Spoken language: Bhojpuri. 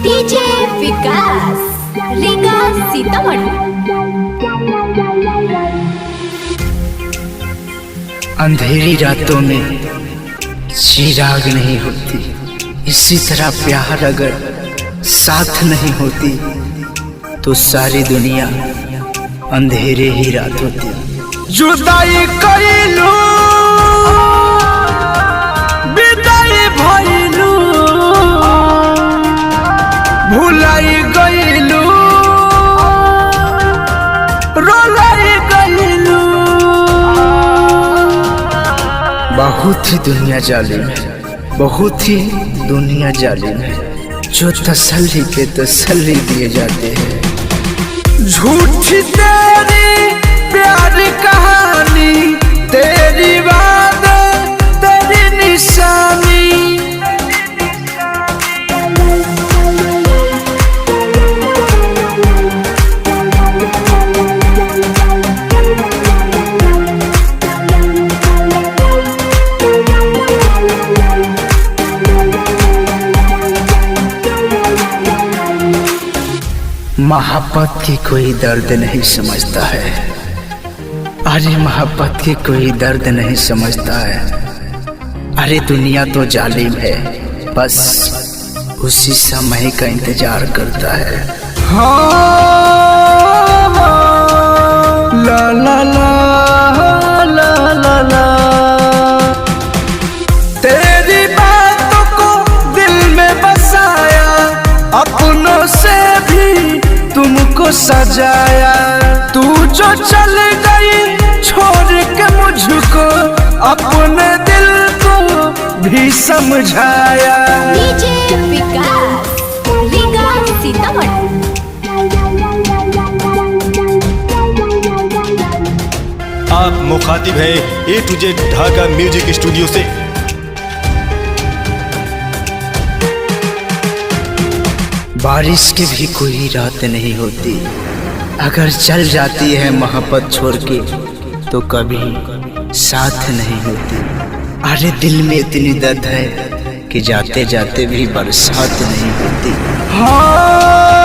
डीजे विकास लीगा सीतामढ़ी। अंधेरी रातों में चिराग नहीं होती, इसी तरह प्यार अगर साथ नहीं होती तो सारी दुनिया अंधेरे ही रात होती। जुदाई कइलू विदाई भइलू, भुलाई गइलू रोलाई गइलू। बहुत ही दुनिया जालिम है, बहुत ही दुनिया जालिम है। जो तसल्ली पे तसल्ली दिए जाते हैं। झूठी तेरी प्यार कहानी, तेरी बात तेरी निशानी। मोहब्बत की कोई दर्द नहीं समझता है, अरे मोहब्बत की कोई दर्द नहीं समझता है। अरे दुनिया तो जालिम है, बस उसी समय का इंतजार करता है। ला ला ला ला ला ला। तेरी बातों को दिल में बसाया, अपनों से भी तुमको सजाया। तू जो चल गई छोड़ के मुझको, अपने दिल को भी समझाया। डीजे विकास लीगा सीतामढ़ी। आप मुखातिब हैं A to Z Dhaka music studio से। बारिश की भी कोई रात नहीं होती, अगर चल जाती है मोहब्बत छोड़ के तो कभी साथ नहीं होती। अरे दिल में इतनी दर्द है कि जाते जाते भी बरसात नहीं होती। हाँ